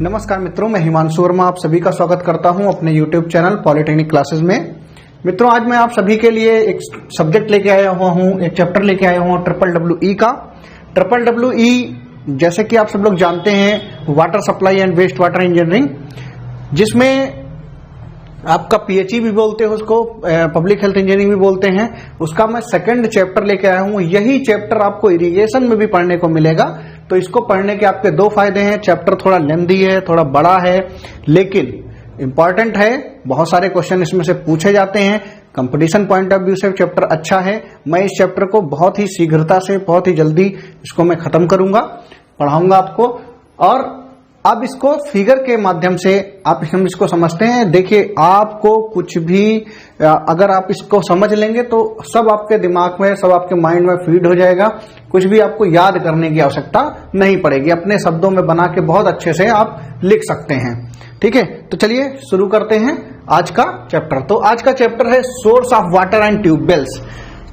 नमस्कार मित्रों, मैं हिमांशु वर्मा आप सभी का स्वागत करता हूं अपने YouTube चैनल पॉलिटेक्निक क्लासेस में। मित्रों, आज मैं आप सभी के लिए एक सब्जेक्ट लेके आया हुआ हूं, एक चैप्टर लेके आया हुआ हूं EEE का। EEE जैसे कि आप सब लोग जानते हैं water supply and waste water engineering, जिसमें आपका PHE भी बोलते हैं, उसको पब्लिक हेल्थ इंजीनियरिंग भी बोलते हैं। उसका मैं सेकंड चैप्टर लेके आया हूं। यही चैप्टर आपको इरिगेशन में भी पढ़ने को मिलेगा। तो इसको पढ़ने के आपके दो फायदे हैं। चैप्टर थोड़ा लेंथी है, थोड़ा बड़ा है, लेकिन इंपॉर्टेंट है। बहुत सारे क्वेश्चन इसमें से पूछे जाते हैं। कंपटीशन पॉइंट ऑफ व्यू से चैप्टर अच्छा है। मैं इस चैप्टर को बहुत ही शीघ्रता से, बहुत ही जल्दी इसको मैं खत्म करूंगा, पढ़ाऊंगा आपको। और अब इसको फिगर के माध्यम से आप इसको समझते हैं। देखिए, आपको कुछ भी अगर आप इसको समझ लेंगे तो सब आपके दिमाग में, सब आपके माइंड में फीड हो जाएगा। कुछ भी आपको याद करने की आवश्यकता नहीं पड़ेगी। अपने शब्दों में बना के बहुत अच्छे से आप लिख सकते हैं। ठीक है, तो चलिए शुरू करते हैं आज का चैप्टर। तो आज का चैप्टर है source of water and tube wells.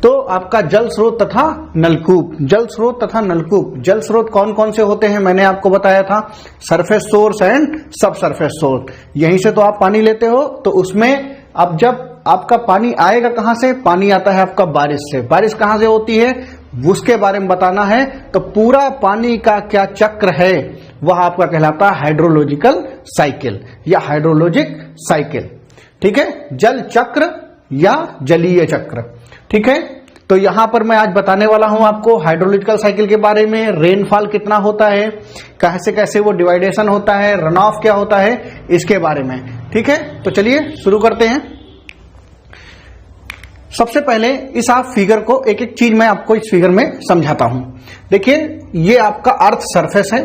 तो आपका जल स्रोत तथा नलकूप। जल स्रोत तथा नलकूप, जल स्रोत कौन कौन से होते हैं मैंने आपको बताया था, सरफेस सोर्स एंड सब सरफेस सोर्स। यहीं से तो आप पानी लेते हो। तो उसमें अब जब आपका पानी आएगा कहां से, पानी आता है आपका बारिश से। बारिश कहां से होती है उसके बारे में बताना है। तो पूरा पानी का क्या चक्र है वह आपका कहलाता है हाइड्रोलॉजिकल साइकिल या हाइड्रोलॉजिक साइकिल। ठीक है, जल चक्र या जलीय चक्र। ठीक है, तो यहां पर मैं आज बताने वाला हूं आपको हाइड्रोलॉजिकल साइकिल के बारे में। रेनफॉल कितना होता है, कैसे कैसे वो डिवाइडेशन होता है, रन ऑफ क्या होता है, इसके बारे में। ठीक है, तो चलिए शुरू करते हैं। सबसे पहले इस आप फिगर को, एक एक चीज मैं आपको इस फिगर में समझाता हूं। देखिए, ये आपका अर्थ सरफेस है,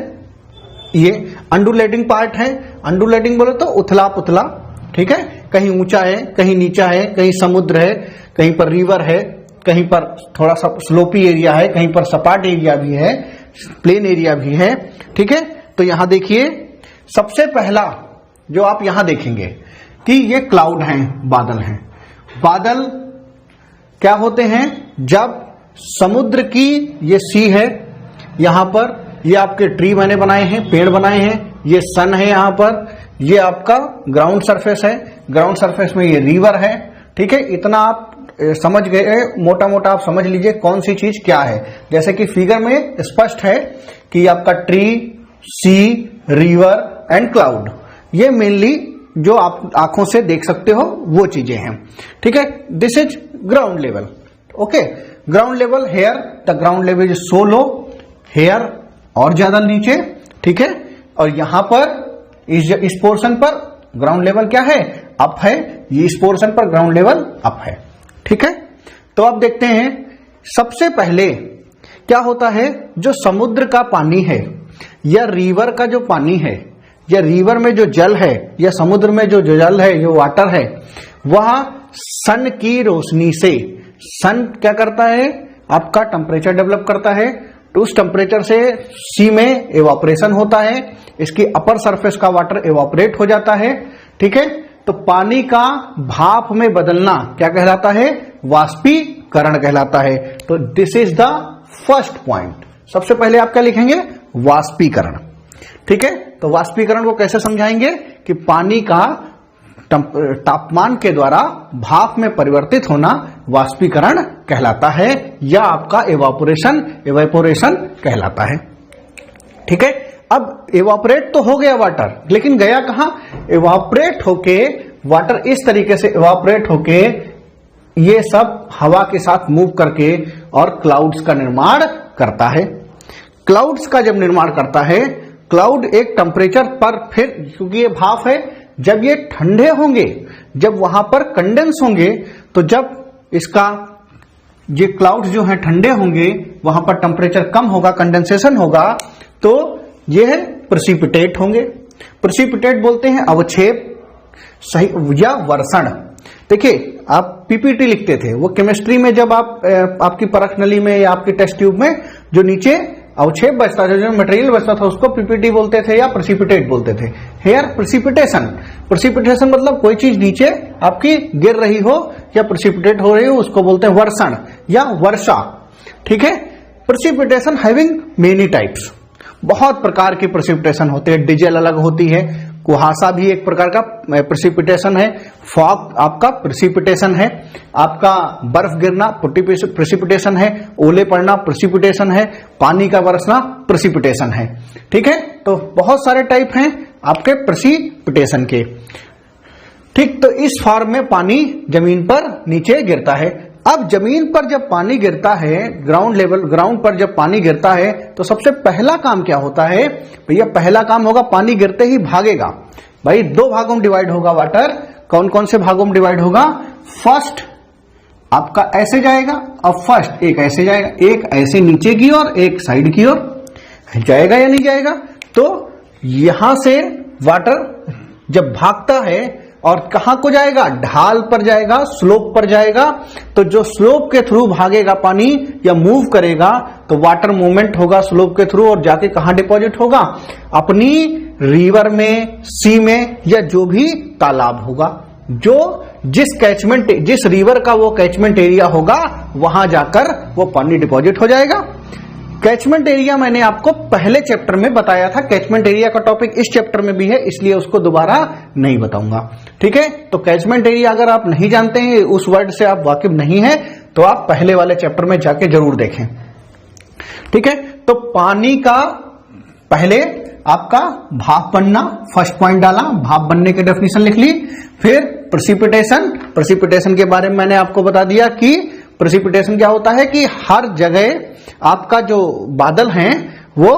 ये अंडुलेटिंग पार्ट है। अंडुलेटिंग बोले तो उथला पुथला। ठीक है, कहीं ऊंचा है, कहीं नीचा है, कहीं समुद्र है, कहीं पर रिवर है, कहीं पर थोड़ा सा स्लोपी एरिया है, कहीं पर सपाट एरिया भी है, प्लेन एरिया भी है। ठीक है, तो यहां देखिए, सबसे पहला जो आप यहां देखेंगे कि ये क्लाउड हैं, बादल हैं। बादल क्या होते हैं, जब समुद्र की ये सी है, यहां पर ये आपके ट्री मैंने बनाए हैं, पेड़ बनाए हैं, ये सन है, यहां पर ये आपका ग्राउंड सरफेस है, ग्राउंड सरफेस में ये रिवर है। ठीक है, इतना आप समझ गए, मोटा मोटा आप समझ लीजिए कौन सी चीज क्या है। जैसे कि फिगर में स्पष्ट है कि आपका tree, sea, river and cloud, ये मेनली जो आप आंखों से देख सकते हो वो चीजें हैं। ठीक है, this is ground level. Okay, ground level, here the ground level is so low, here और ज्यादा नीचे। ठीक है, और यहां पर इस पोर्शन पर ग्राउंड लेवल क्या है, अप है। ये इस पोर्शन पर ग्राउंड लेवल अप है। ठीक है, तो अब देखते हैं सबसे पहले क्या होता है। जो समुद्र का पानी है या रिवर का जो पानी है, या रिवर में जो जल है, या समुद्र में जो जल है, जो वाटर है, वह सन की रोशनी से, सन क्या करता है, आपका टेम्परेचर डेवलप करता है। तो उस टेम्परेचर से सी में एवापोरेशन होता है, इसकी अपर सरफेस का वाटर एवापोरेट हो जाता है। ठीक है, तो पानी का भाप में बदलना क्या कहलाता है, वाष्पीकरण कहलाता है। तो this is the first point. सबसे पहले आप क्या लिखेंगे, वाष्पीकरण। ठीक है, तो वाष्पीकरण को कैसे समझाएंगे कि पानी का तापमान के द्वारा भाप में परिवर्तित होना वाष्पीकरण कहलाता है, या आपका एवापोरेशन कहलाता है। ठीक है, अब एवापोरेट तो हो गया वाटर, लेकिन गया कहां, एवापोरेट होके वाटर इस तरीके से एवापोरेट होके ये सब हवा के साथ मूव करके और क्लाउड्स का निर्माण करता है। क्लाउड्स का जब निर्माण करता है, क्लाउड एक टेम्परेचर पर, फिर क्योंकि ये भाप है, जब ये ठंडे होंगे, जब वहां पर कंडेंस होंगे, तो जब इसका ये क्लाउड्स जो हैं ठंडे होंगे, वहां पर टेम्परेचर कम होगा, कंडेंसेशन होगा, तो ये प्रेसिपिटेट होंगे। प्रेसिपिटेट बोलते हैं अवक्षेप, सही, या वर्षण। देखिए, आप पीपीटी लिखते थे, वो केमिस्ट्री में जब आपकी परख नली में या आपकी टेस्ट ट्यूब में जो नीचे अवक्षेप बचता था, जो मटेरियल बचता था, उसको पीपीटी बोलते थे या प्रेसिपिटेट बोलते थे। हेयर प्रेसिपिटेशन, प्रेसिपिटेशन मतलब कोई चीज नीचे आपकी गिर रही हो या प्रेसिपिटेट हो रही हो, उसको बोलते हैं वर्षण या वर्षा। ठीक है, प्रेसिपिटेशन हैविंग मेनी टाइप्स, बहुत प्रकार की प्रेसिपिटेशन होती है, डीजल अलग होती है, कुहासा भी एक प्रकार का प्रेसिपिटेशन है, फॉग आपका प्रेसिपिटेशन है, आपका बर्फ गिरना प्रेसिपिटेशन है, ओले पड़ना प्रेसिपिटेशन है, पानी का बरसना प्रेसिपिटेशन है। ठीक है, तो बहुत सारे टाइप हैं आपके प्रेसिपिटेशन के। ठीक, तो इस फॉर्म में पानी जमीन पर नीचे गिरता है। अब जमीन पर जब पानी गिरता है, ग्राउंड पर जब पानी गिरता है, तो सबसे पहला काम क्या होता है भैया? पहला काम होगा पानी गिरते ही भागेगा। भाई दो भागों में डिवाइड होगा वाटर। कौन कौन से भागों में डिवाइड होगा? फर्स्ट आपका ऐसे जाएगा, अब फर्स्ट एक ऐसे जाएगा, एक ऐसे नीचे की ओर, एक साइड की ओर। जाएगा या नहीं जाएगा? तो यहां से वाटर जब भागता है और कहां को जाएगा? ढाल पर जाएगा, स्लोप पर जाएगा। तो जो स्लोप के थ्रू भागेगा पानी या मूव करेगा, तो वाटर मूवमेंट होगा स्लोप के थ्रू, और जाके कहां डिपॉजिट होगा? अपनी रिवर में, सी में, या जो भी तालाब होगा, जो जिस रिवर का वो कैचमेंट एरिया होगा, वहां जाकर वो पानी डिपॉजिट हो जाएगा। कैचमेंट एरिया मैंने आपको पहले चैप्टर में बताया था। कैचमेंट एरिया का टॉपिक इस चैप्टर में भी है, इसलिए उसको दोबारा नहीं बताऊंगा। ठीक है, तो कैचमेंट एरिया अगर आप नहीं जानते हैं, उस वर्ड से आप वाकिफ नहीं है, तो आप पहले वाले चैप्टर में जाके जरूर देखें। ठीक है, तो पानी का पहले आपका भाप बनना, फर्स्ट पॉइंट डाला, भाप बनने की डेफिनेशन लिख ली। फिर प्रेसिपिटेशन के बारे में मैंने आपको बता दिया कि प्रेसिपिटेशन क्या होता है कि हर जगह आपका जो बादल हैं वो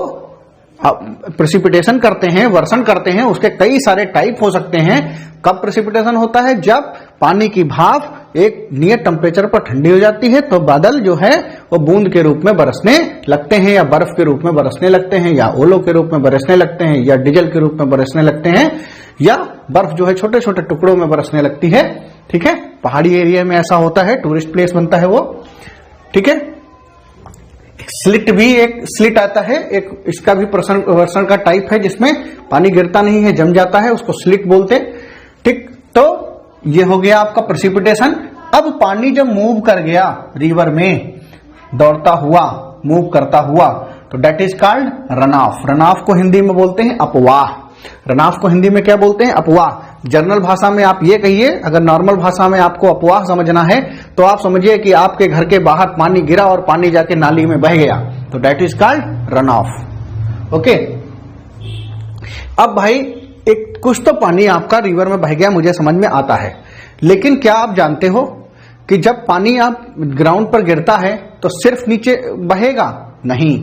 प्रेसिपिटेशन करते हैं, वर्षण करते हैं। उसके कई सारे टाइप हो सकते हैं। कब प्रेसिपिटेशन होता है? जब पानी की भाप एक नियत टेम्परेचर पर ठंडी हो जाती है, तो बादल जो है वो बूंद के रूप में बरसने लगते हैं, या बर्फ के रूप में बरसने लगते हैं, या ओलों के रूप में बरसने लगते हैं, या डीजल के रूप में बरसने लगते हैं, या बर्फ जो है छोटे छोटे टुकड़ों में बरसने लगती है। ठीक है, पहाड़ी एरिया में ऐसा होता है, टूरिस्ट प्लेस बनता है वो। ठीक है, एक स्लिट आता है, एक इसका भी वर्षण का टाइप है, जिसमें पानी गिरता नहीं है, जम जाता है, उसको स्लिट बोलते। ठीक, तो ये हो गया आपका प्रेसिपिटेशन। अब पानी जब मूव कर गया रिवर में, दौड़ता हुआ, मूव करता हुआ, तो that is called run off. Run off को हिंदी में बोलते हैं अपवाह। रन ऑफ को हिंदी में क्या बोलते हैं? अपवाह। जनरल भाषा में आप ये कहिए, अगर नॉर्मल भाषा में आपको अपवाह समझना है, तो आप समझिए कि आपके घर के बाहर पानी गिरा और पानी जाके नाली में बह गया, तो that is called run off. Okay, अब भाई एक कुछ तो पानी आपका रिवर में बह गया, मुझे समझ में आता है, लेकिन क्या आप जानते हो कि जब पानी आप ग्राउंड पर गिरता है तो सिर्फ नीचे बहेगा? नहीं,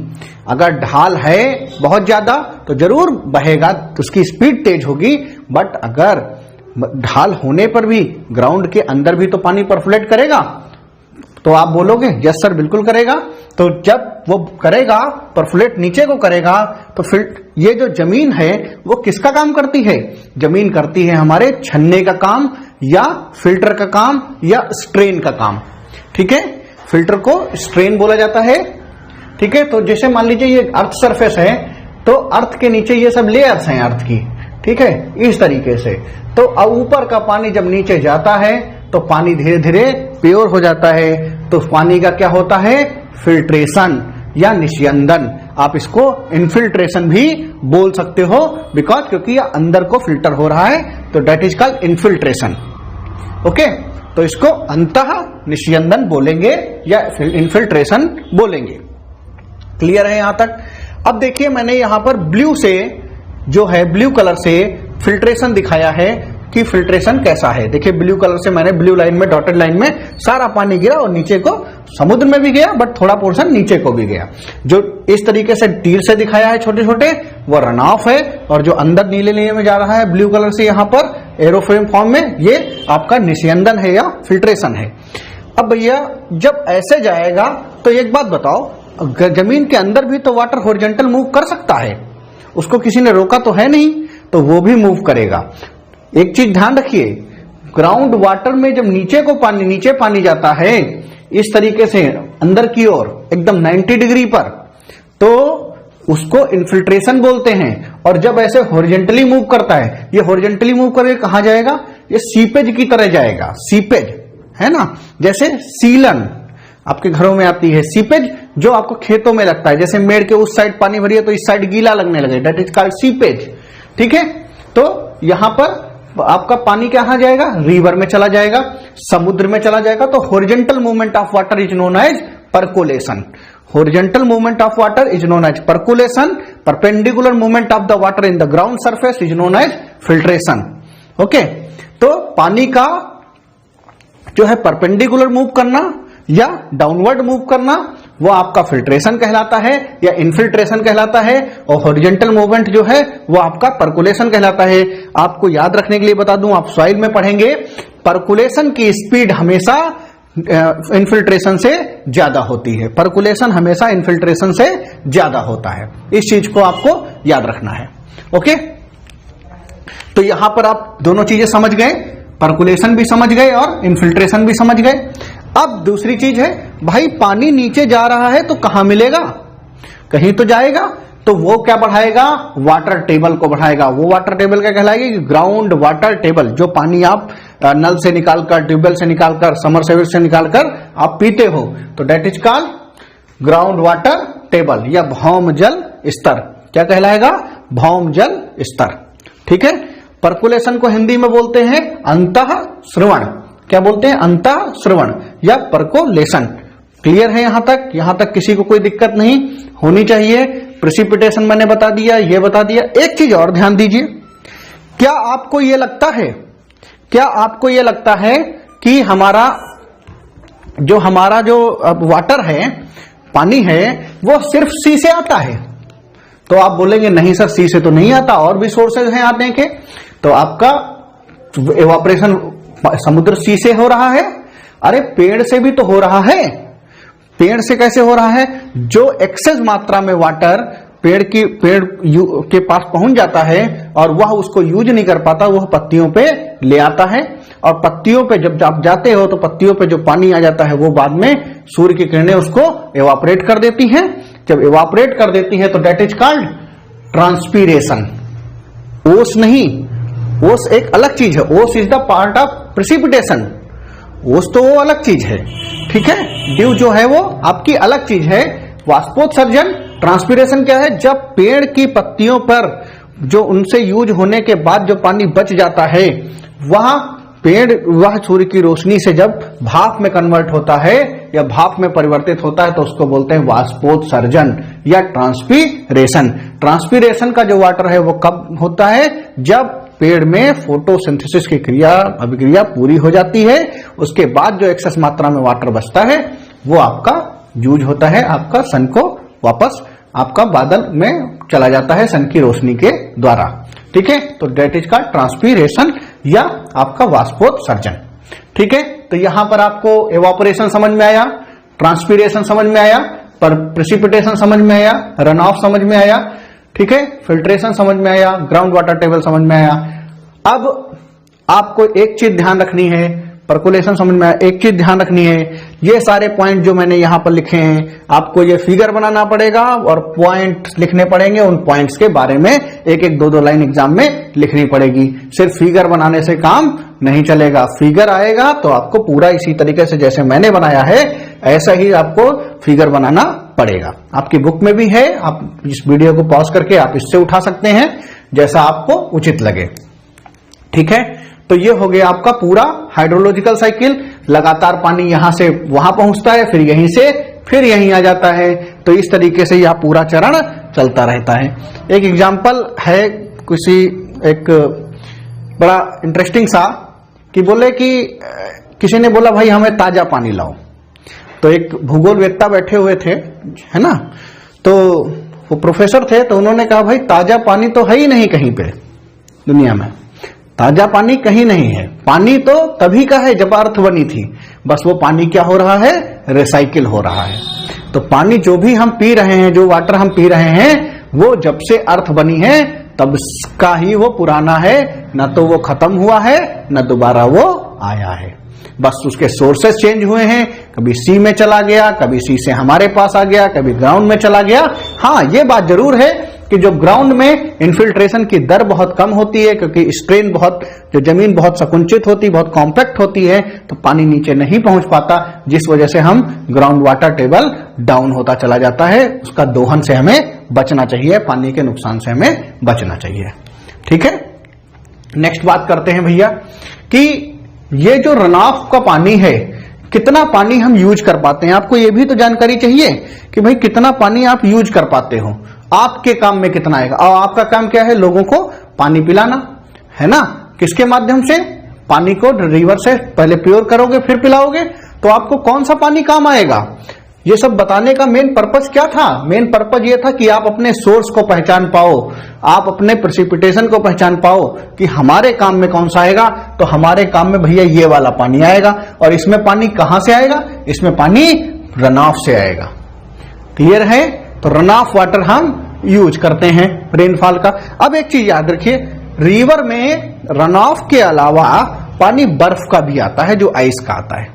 अगर ढाल है बहुत ज्यादा तो जरूर बहेगा, तो उसकी स्पीड तेज होगी। बट अगर ढाल होने पर भी ग्राउंड के अंदर भी तो पानी परफुलेट करेगा। तो आप बोलोगे यस सर बिल्कुल करेगा। तो जब वो करेगा, परफुलेट नीचे को करेगा, तो फिर ये जो जमीन है वो किसका काम करती है? जमीन करती है हमारे छन्ने का काम, या फिल्टर का काम, या स्ट्रेन का काम। ठीक है, फिल्टर को स्ट्रेन बोला जाता है। ठीक है, तो जैसे मान लीजिए ये अर्थ सरफेस है, तो अर्थ के नीचे ये सब लेयर्स हैं अर्थ की। ठीक है, इस तरीके से। तो ऊपर का पानी जब नीचे जाता है तो पानी धीरे धीरे प्योर हो जाता है। तो पानी का क्या होता है? फिल्ट्रेशन या निस्यंदन। आप इसको इनफिल्ट्रेशन भी बोल सकते हो, बिकॉज क्योंकि ये अंदर को फिल्टर हो रहा है, तो that is called infiltration. Okay, तो इसको अंतः निस्यंदन बोलेंगे या इनफिल्ट्रेशन बोलेंगे। क्लियर है यहां तक? अब देखिए, मैंने यहां पर ब्लू से जो है, ब्लू कलर से फिल्ट्रेशन दिखाया है कि फिल्ट्रेशन कैसा है। देखिए, ब्लू कलर से मैंने ब्लू लाइन में, डॉटेड लाइन में सारा पानी गिरा और नीचे को समुद्र में भी गया, बट थोड़ा पोर्शन नीचे को भी गया। जो इस तरीके से तीर से दिखाया है छोटे छोटे, वो रन ऑफ है। और जो अंदर नीले नीले में जा रहा है ब्लू कलर से यहां पर एरोफ्रेम फॉर्म में, ये आपका निस्यंदन है या फिल्ट्रेशन है। अब भैया जब ऐसे जाएगा तो एक बात बताओ, जमीन के अंदर भी तो वाटर हॉरिजॉन्टल मूव कर सकता है, उसको किसी ने रोका तो है नहीं, तो वो भी मूव करेगा। एक चीज ध्यान रखिए, ग्राउंड वाटर में जब नीचे पानी जाता है इस तरीके से अंदर की ओर एकदम 90 डिग्री पर, तो उसको इनफिल्ट्रेशन बोलते हैं। और जब ऐसे हॉरिजॉन्टली मूव करता है, ये हॉरिजॉन्टली मूव करके कहां जाएगा? ये सीपेज की तरह जाएगा। सीपेज है ना, जैसे सीलन, आपके घरों में आती है। सीपेज जो आपको खेतों में लगता है, जैसे मेड़ के उस साइड पानी भरी है तो इस साइड गीला लगने लगे, दैट इज कॉल्ड सीपेज। ठीक है, तो यहां पर आपका पानी कहां जाएगा, रिवर में चला जाएगा, समुद्र में चला जाएगा। तो horizontal movement of water is known as percolation. Horizontal movement of water is known as percolation. Perpendicular movement of the water in the ground surface is known as filtration. Okay, तो पानी का जो है परपेंडिकुलर मूव करना या downward move करना वो आपका फिल्ट्रेशन कहलाता है या इनफिल्ट्रेशन कहलाता है, और हॉरिजॉन्टल मूवमेंट जो है वो आपका परकुलेशन कहलाता है। आपको याद रखने के लिए बता दूं, आप सॉइल में पढ़ेंगे, परकुलेशन की स्पीड हमेशा इनफिल्ट्रेशन से ज्यादा होती है। परकुलेशन हमेशा इनफिल्ट्रेशन से ज्यादा होता है, इस चीज को आपको याद रखना है। ओके, तो यहां पर आप दोनों चीजें समझ गए, परकुलेशन भी समझ गए और इनफिल्ट्रेशन भी समझ गए। अब दूसरी चीज है, भाई पानी नीचे जा रहा है तो कहां मिलेगा, कहीं तो जाएगा, तो वो क्या बढ़ाएगा, वाटर टेबल को बढ़ाएगा। वो वाटर टेबल क्या कहलाएगी, ग्राउंड वाटर टेबल। जो पानी आप नल से निकालकर, ट्यूबवेल से निकालकर, समरसेबल से निकालकर आप पीते हो, तो that is called ground water table या भौम जल स्तर। क्या कहलाएगा, भौम जल स्तर। ठीक है, परकुलेशन को हिंदी में बोलते हैं अंतः श्रवण। क्या बोलते हैं, अंतः श्रवण या परकोलेशन। क्लियर है यहां तक, यहां तक किसी को कोई दिक्कत नहीं होनी चाहिए। प्रेसिपिटेशन मैंने बता दिया, ये बता दिया। एक चीज और ध्यान दीजिए, क्या आपको ये लगता है, क्या आपको ये लगता है कि हमारा जो वाटर है, पानी है, वो सिर्फ सी से आता है? तो आप बोलेंगे नहीं सर, सी से तो नहीं आता, और भी सोर्सेज हैं आने के। तो आपका एवापोरेशन समुद्र सी से हो रहा है, अरे पेड़ से भी तो हो रहा है। पेड़ से कैसे हो रहा है, जो एक्सेस मात्रा में वाटर पेड़ के पास पहुंच जाता है और वह उसको यूज नहीं कर पाता, वह पत्तियों पे ले आता है, और पत्तियों पे जब आप जाते हो तो पत्तियों पे जो पानी आ जाता है वो बाद में सूर्य की किरणें उसको एवापोरेट कर देती हैं। जब एवापोरेट कर देती है तो डेट इज कॉल्ड ट्रांसपीरेशन। ओस नहीं, ओस एक अलग चीज है, ओस is the part of precipitation. ओस तो वो अलग चीज है, ठीक है। ड्यू जो है वो आपकी अलग चीज है। वाष्पोत्सर्जन, ट्रांसपीरेशन क्या है, जब पेड़ की पत्तियों पर जो उनसे यूज होने के बाद जो पानी बच जाता है, वह सूर्य की रोशनी से जब भाप में कन्वर्ट होता है या भाप में परिवर्तित होता है तो उसको बोलते हैं वाष्पोत्सर्जन या ट्रांसपीरेशन। ट्रांसपीरेशन का जो वाटर है वो कब होता है, जब पेड़ में फोटोसिंथेसिस की अभिक्रिया पूरी हो जाती है, उसके बाद जो एक्सेस मात्रा में वाटर बचता है वो आपका यूज होता है, आपका सन को वापस आपका बादल में चला जाता है सन की रोशनी के द्वारा। ठीक है, तो डेट इज का ट्रांसपीरेशन या आपका वाष्पोत्सर्जन। ठीक है, तो यहां पर आपको एवापोरेशन समझ में आया, ट्रांसपीरेशन समझ में आया, पर प्रेसिपिटेशन समझ में आया, रन ऑफ समझ में आया, ठीक है, फिल्ट्रेशन समझ में आया, ग्राउंड वाटर टेबल समझ में आया। अब आपको एक चीज ध्यान रखनी है, परकुलेशन समझ में आया, एक चीज ध्यान रखनी है, ये सारे पॉइंट जो मैंने यहां पर लिखे हैं आपको ये फिगर बनाना पड़ेगा और पॉइंट लिखने पड़ेंगे। उन पॉइंट्स के बारे में एक एक दो लाइन एग्जाम में लिखनी पड़ेगी। सिर्फ फिगर बनाने से काम नहीं चलेगा, फिगर आएगा तो आपको पूरा इसी तरीके से जैसे मैंने बनाया है ऐसा ही आपको फिगर बनाना पड़ेगा। आपकी बुक में भी है, आप इस वीडियो को पॉज करके आप इससे उठा सकते हैं जैसा आपको उचित लगे। ठीक है, तो ये हो गया आपका पूरा हाइड्रोलॉजिकल साइकिल। लगातार पानी यहां से वहां पहुंचता है, फिर यहीं से फिर यहीं आ जाता है, तो इस तरीके से यह पूरा चरण चलता रहता है। एक एग्जाम्पल है एक बड़ा इंटरेस्टिंग सा, कि बोले कि किसी ने बोला भाई हमें ताजा पानी लाओ। तो एक भूगोलवेत्ता बैठे हुए थे, है ना, तो वो प्रोफेसर थे, तो उन्होंने कहा भाई ताजा पानी तो है ही नहीं कहीं पे दुनिया में, ताजा पानी कहीं नहीं है। पानी तो तभी का है जब अर्थ बनी थी, बस वो पानी क्या हो रहा है, रिसाइकिल हो रहा है। तो पानी जो भी हम पी रहे हैं, जो वाटर हम पी रहे हैं, वो जब से अर्थ बनी है तब का ही वो पुराना है, न तो वो खत्म हुआ है न दोबारा वो आया है, बस उसके सोर्सेस चेंज हुए हैं। कभी सी में चला गया, कभी सी से हमारे पास आ गया, कभी ग्राउंड में चला गया। हाँ, ये बात जरूर है कि जो ग्राउंड में इन्फिल्ट्रेशन की दर बहुत कम होती है, क्योंकि स्ट्रेन बहुत, जो जमीन बहुत संकुचित होती है, बहुत कॉम्पैक्ट होती है, तो पानी नीचे नहीं पहुंच पाता, जिस वजह से हम ग्राउंड वाटर टेबल डाउन होता चला जाता है। उसका दोहन से हमें बचना चाहिए, पानी के नुकसान से हमें बचना चाहिए। ठीक है, नेक्स्ट बात करते हैं भैया कि ये जो रन ऑफ का पानी है, कितना पानी हम यूज कर पाते हैं। आपको ये भी तो जानकारी चाहिए कि भाई कितना पानी आप यूज कर पाते हो, आपके काम में कितना आएगा। और आपका काम क्या है, लोगों को पानी पिलाना है ना। किसके माध्यम से, पानी को रिवर से पहले प्योर करोगे फिर पिलाओगे, तो आपको कौन सा पानी काम आएगा। ये सब बताने का मेन पर्पस क्या था, मेन पर्पस ये था कि आप अपने सोर्स को पहचान पाओ, आप अपने प्रेसिपिटेशन को पहचान पाओ कि हमारे काम में कौन सा आएगा। तो हमारे काम में भैया ये वाला पानी आएगा। और इसमें पानी कहां से आएगा, इसमें पानी रन ऑफ से आएगा। क्लियर है, तो रन ऑफ वाटर हम यूज करते हैं रेनफॉल का। अब एक चीज याद रखिए, रिवर में रन ऑफ के अलावा पानी बर्फ का भी आता है, जो आइस का आता है,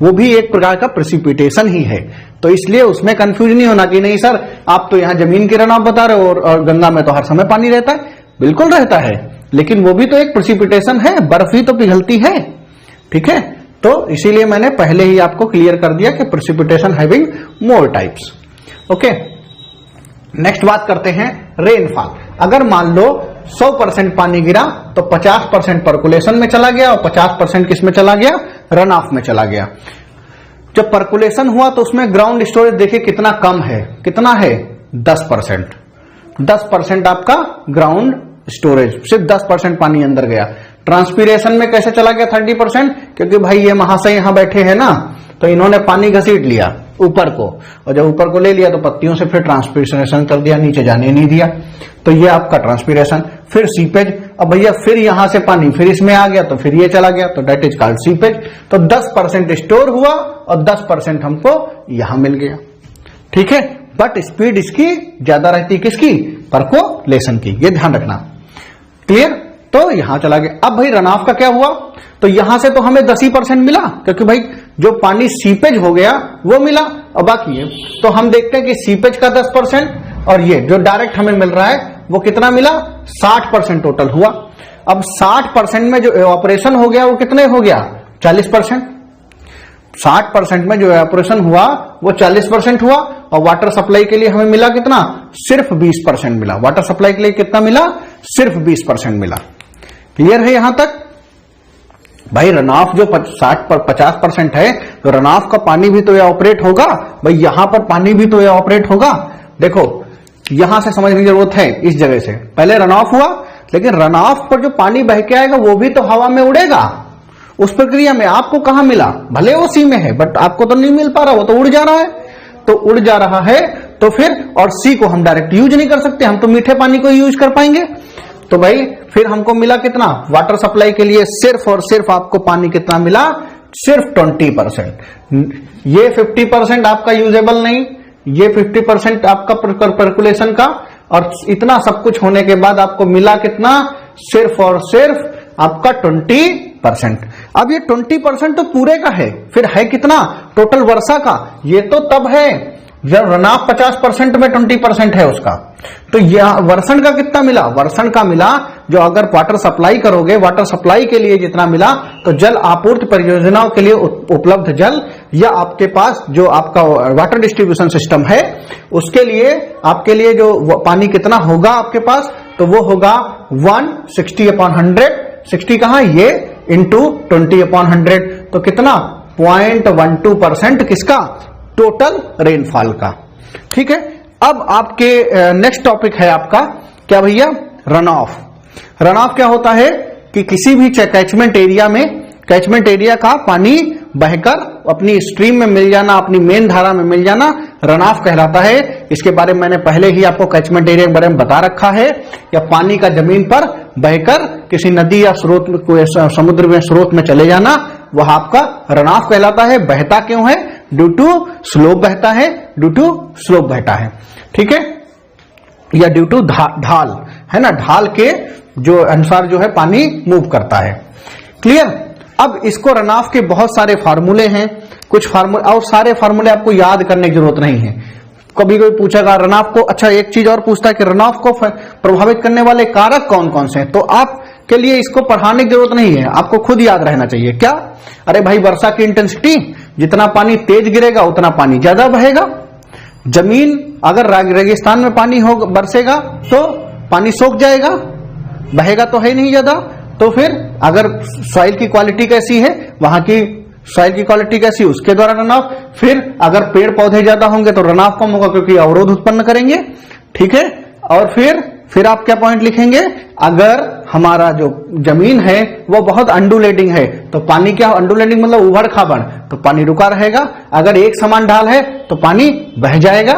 वो भी एक प्रकार का प्रेसिपिटेशन ही है। तो इसलिए उसमें कंफ्यूज नहीं होना कि नहीं सर आप तो यहाँ जमीन की रन ऑफ बता रहे हो और गंगा में तो हर समय पानी रहता है। बिल्कुल रहता है, लेकिन वो भी तो एक प्रेसिपिटेशन है, बर्फ ही तो पिघलती है। ठीक है, तो इसीलिए मैंने पहले ही आपको क्लियर कर दिया कि precipitation having more types. Okay, next बात करते हैं रेनफॉल। अगर मान लो 100% पानी गिरा तो 50% पर्कुलेशन में चला गया और 50% किस में चला गया, रन ऑफ में चला गया। जब पर्कुलेशन हुआ तो उसमें ग्राउंड स्टोरेज देखिए कितना कम है, कितना है 10%। 10% आपका ग्राउंड स्टोरेज, सिर्फ 10% पानी अंदर गया। ट्रांसपीरेशन में कैसे चला गया 30%, क्योंकि भाई ये महाशय यहां बैठे हैं ना, तो इन्होंने पानी घसीट लिया ऊपर को, और जब ऊपर को ले लिया तो पत्तियों से फिर ट्रांसपीरेशन कर दिया, नीचे जाने नहीं दिया, तो ये आपका ट्रांसपीरेशन। फिर सीपेज, अब भैया फिर यहां से पानी फिर इसमें आ गया तो फिर ये चला गया, तो डेट इज कॉल्ड सीपेज। तो 10% स्टोर हुआ और 10% हमको यहां मिल गया। ठीक है, बट स्पीड इसकी ज्यादा रहती, किसकी, पर्कुलेशन की, ये ध्यान रखना। क्लियर, तो यहां चला गया। अब भाई रन ऑफ का क्या हुआ, तो यहां से तो हमें 10% मिला, क्योंकि भाई जो पानी सीपेज हो गया वो मिला, और बाकी है तो हम देखते हैं कि सीपेज का 10% और ये जो डायरेक्ट हमें मिल रहा है वो कितना मिला, 60% टोटल हुआ। अब 60% में जो ऑपरेशन हो गया वो कितने हो गया, 40%। 60% में जो ऑपरेशन हुआ वो 40% हुआ, और वाटर सप्लाई के लिए हमें मिला कितना, सिर्फ 20% मिला। वाटर सप्लाई के लिए कितना मिला, सिर्फ 20% मिला। क्लियर है यहां तक। भाई रन ऑफ जो 50% है, तो रन ऑफ का पानी भी तो ये ऑपरेट होगा, भाई यहां पर पानी भी तो ये ऑपरेट होगा। देखो यहां से समझने की जरूरत है, इस जगह से पहले रन ऑफ हुआ, लेकिन रन ऑफ पर जो पानी बह के आएगा वो भी तो हवा में उड़ेगा। उस प्रक्रिया में आपको कहां मिला, भले वो सी में है बट आपको तो नहीं मिल पा रहा, वो तो उड़ जा रहा है। तो उड़ जा रहा है तो फिर, और सी को हम डायरेक्ट यूज नहीं कर सकते, हम तो मीठे पानी को यूज कर पाएंगे। तो भाई फिर हमको मिला कितना, वाटर सप्लाई के लिए सिर्फ और सिर्फ आपको पानी कितना मिला, सिर्फ 20%। ये 50% आपका यूजेबल नहीं, ये 50% आपका पर्कुलेशन का, और इतना सब कुछ होने के बाद आपको मिला कितना, सिर्फ और सिर्फ आपका 20%। अब ये 20% तो पूरे का है, फिर है कितना टोटल वर्षा का, ये तो तब है जब रन ऑफ 50% में 20% है उसका। तो यह वर्षण का कितना मिला, वर्षण का मिला जो अगर वाटर सप्लाई करोगे, वाटर सप्लाई के लिए जितना मिला, तो जल आपूर्ति परियोजनाओं के लिए उपलब्ध जल, या आपके पास जो आपका वाटर डिस्ट्रीब्यूशन सिस्टम है उसके लिए आपके लिए जो पानी कितना होगा आपके पास, तो वो होगा 160/100। 60 कहां, ये इंटू 20/100, तो कितना 0.12% किसका, टोटल रेनफॉल का। ठीक है, अब आपके नेक्स्ट टॉपिक है आपका क्या भैया, रन ऑफ। रन ऑफ क्या होता है कि किसी भी कैचमेंट एरिया में, कैचमेंट एरिया का पानी बहकर अपनी स्ट्रीम में मिल जाना, अपनी मेन धारा में मिल जाना, रन ऑफ कहलाता है। इसके बारे में मैंने पहले ही आपको कैचमेंट एरिया के बारे में बता रखा है, या पानी का जमीन पर बहकर किसी नदी या स्रोत में, कोई समुद्र में स्रोत में चले जाना, वह आपका रन ऑफ कहलाता है। बहता क्यों है, ड्यू टू स्लोप बहता है, ड्यू टू स्लोप बहता है। ठीक है, या ड्यू टू ढाल है ना, ढाल के जो अनुसार जो है पानी मूव करता है। क्लियर। अब इसको रन ऑफ के बहुत सारे फार्मूले हैं, कुछ फार्मूले, और सारे फार्मूले आपको याद करने की जरूरत नहीं है, कभी कोई पूछेगा रनऑफ को, अच्छा एक चीज और पूछता है कि रनऑफ को प्रभावित करने वाले कारक कौन कौन से हैं, तो आपके लिए इसको पढ़ाने की जरूरत नहीं है, आपको खुद याद रहना चाहिए। क्या? अरे भाई वर्षा की इंटेंसिटी, जितना पानी तेज गिरेगा उतना पानी ज्यादा बहेगा। जमीन अगर रेगिस्तान में पानी हो बरसेगा तो पानी सोख जाएगा, बहेगा तो है नहीं ज्यादा। तो फिर अगर सॉइल की क्वालिटी कैसी है, वहां की सॉइल की क्वालिटी कैसी, उसके द्वारा रनऑफ। फिर अगर पेड़ पौधे ज्यादा होंगे तो रनऑफ कम होगा क्योंकि अवरोध उत्पन्न करेंगे, ठीक है। और फिर आप क्या पॉइंट लिखेंगे, अगर हमारा जो जमीन है वो बहुत अंडुलेटिंग है तो पानी क्या, अंडुलेटिंग मतलब उबड़ खाबड़, तो पानी रुका रहेगा। अगर एक समान ढाल है तो पानी बह जाएगा।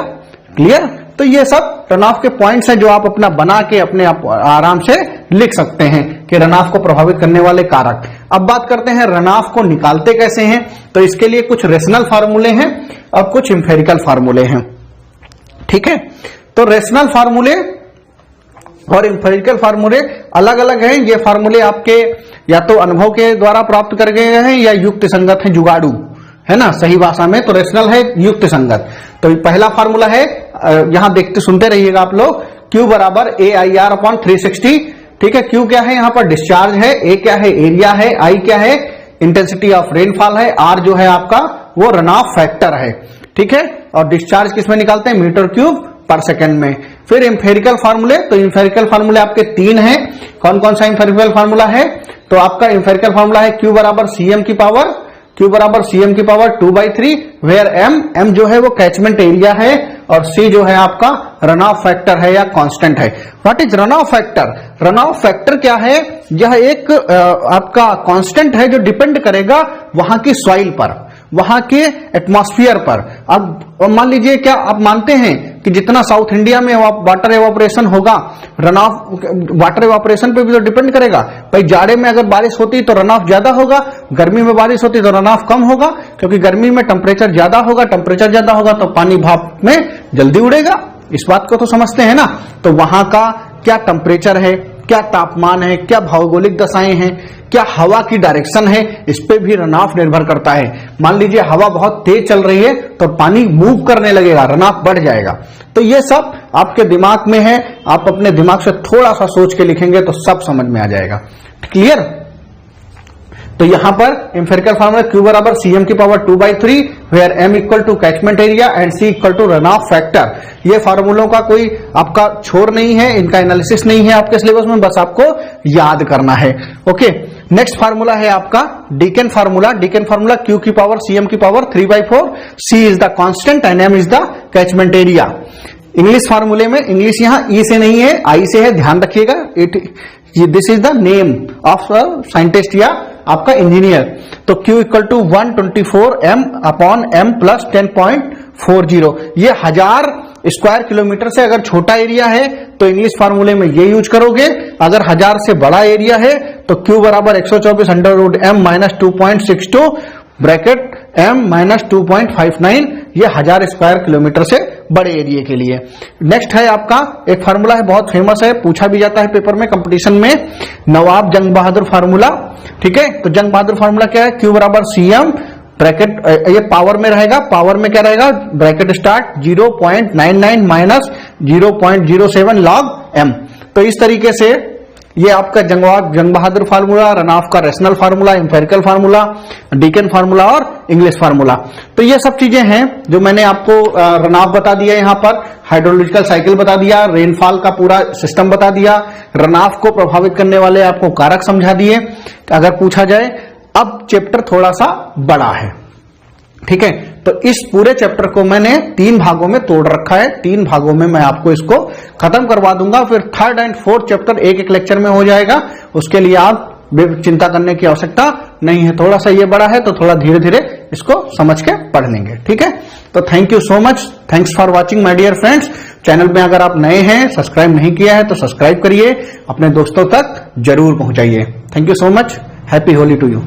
क्लियर? तो ये सब रनऑफ के पॉइंट्स हैं जो आप अपना बना के अपने आप आराम से लिख सकते हैं कि रनऑफ को प्रभावित करने वाले कारक। अब बात करते हैं रनऑफ को निकालते कैसे हैं। तो इसके लिए कुछ रेशनल फार्मूले हैं और कुछ इंफेरिकल फार्मूले हैं, ठीक है। तो रेशनल फार्मूले और इंफेरिकल फार्मूले अलग अलग हैं। ये फार्मूले आपके या तो अनुभव के द्वारा प्राप्त कर गए हैं या युक्त संगत है, जुगाड़ू है ना, सही भाषा में। तो रेशनल है युक्त संगत। तो पहला फार्मूला है, यहां देखते सुनते रहिएगा आप लोग, Q बराबर AIR अपॉन 360, ठीक है। Q क्या है, यहां पर डिस्चार्ज है, A क्या है, एरिया है, I क्या है, इंटेंसिटी ऑफ रेनफॉल है, R जो है आपका वो रनऑफ फैक्टर है, ठीक है। और डिस्चार्ज किसमें निकालते हैं, मीटर क्यूब पर सेकंड में। फिर इंफेरिकल फार्मूले, तो इंफेरिकल फार्मूले आपके 3 हैं। कौन कौन सा इंफेरिकल फार्मूला है, तो आपका इंफेरिकल फार्मूला है Q बराबर CM की पावर 2/3, वेयर M जो है वो कैचमेंट एरिया है और C जो है आपका रनऑफ फैक्टर है या कांस्टेंट है। What is runoff factor? Runoff factor क्या है, यह एक आपका कांस्टेंट है जो डिपेंड करेगा वहां की सॉइल पर, वहां के एटमॉस्फेयर पर। अब मान लीजिए, क्या आप मानते हैं कि जितना साउथ इंडिया में वाटर एवापोरेशन होगा, रनऑफ वाटर एवापोरेशन पे भी तो डिपेंड करेगा। भाई जाड़े में अगर बारिश होती तो रनऑफ ज्यादा होगा, गर्मी में बारिश होती तो रनऑफ कम होगा, क्योंकि गर्मी में टेम्परेचर ज्यादा होगा, टेम्परेचर ज्यादा होगा तो पानी भाप में जल्दी उड़ेगा। इस बात को तो समझते हैं ना। तो वहां का क्या टेम्परेचर है, क्या तापमान है, क्या भौगोलिक दशाएं हैं, क्या हवा की डायरेक्शन है, इस पे भी रनऑफ निर्भर करता है। मान लीजिए हवा बहुत तेज चल रही है तो पानी मूव करने लगेगा, रनऑफ बढ़ जाएगा। तो ये सब आपके दिमाग में है, आप अपने दिमाग से थोड़ा सा सोच के लिखेंगे तो सब समझ में आ जाएगा। क्लियर? तो यहां पर इंफेरिकल फार्मूला Q बराबर CM की power 2/3, where M equal to catchment area and C equal to runoff factor. ये फार्मूलों का कोई आपका छोर नहीं है, इनका एनालिसिस नहीं है आपके सिलेबस में, बस आपको याद करना है। ओके, नेक्स्ट फार्मूला है आपका decane formula. Dickens formula Q की पावर CM की power 3/4, C is the constant and M is the catchment area. English फार्मूले में, इंग्लिश यहाँ E से नहीं है, I से है, ध्यान रखिएगा। This is the name of scientist या आपका इंजीनियर। तो Q equal to 124 M upon M plus 10.40। ये 1000 स्क्वायर किलोमीटर से अगर छोटा एरिया है तो इंग्लिश फार्मूले में ये यूज करोगे। अगर 1000 से बड़ा एरिया है तो Q बराबर 124 under root M minus 2.62 bracket M minus 2.59। ये 1000 स्क्वायर किलोमीटर से बड़े एरिया के लिए। नेक्स्ट है आपका एक फार्मूला है, बहुत फेमस है, पूछा भी जाता है पेपर में, कंपटीशन में, नवाब जंग बहादुर फार्मूला। ठीक है, तो जंग बहादुर फार्मूला क्या है, Q बराबर CM ब्रैकेट, ये पावर में रहेगा, पावर में क्या रहेगा, bracket start 0.99 minus 0.07 log M। तो इस तरीके से ये आपका जंग बहादुर फार्मूला, रनऑफ का rational formula, empirical formula, Dickens formula और इंग्लिश फार्मूला। तो ये सब चीजें हैं जो मैंने आपको रनऑफ बता दिया, यहाँ पर हाइड्रोलॉजिकल साइकिल बता दिया, रेनफॉल का पूरा सिस्टम बता दिया, रनऑफ को प्रभावित करने वाले आपको कारक समझा दिए अगर पूछा जाए। अब चैप्टर थोड़ा सा बड़ा है, ठीक है, तो इस पूरे चैप्टर को मैंने 3 भागों में तोड़ रखा है। 3 भागों में मैं आपको इसको खत्म करवा दूंगा, फिर 3rd एंड 4th चैप्टर एक लेक्चर में हो जाएगा। उसके लिए आप चिंता करने की आवश्यकता नहीं है। थोड़ा सा ये बड़ा है तो थोड़ा धीरे धीरे इसको समझ के पढ़ लेंगे, ठीक है। तो thank you so much, thanks for watching my dear friends. Channel में अगर आप नए हैं, सब्सक्राइब नहीं किया है तो सब्सक्राइब करिए, अपने दोस्तों तक जरूर पहुंचाइए। Thank you so much, happy Holi to you.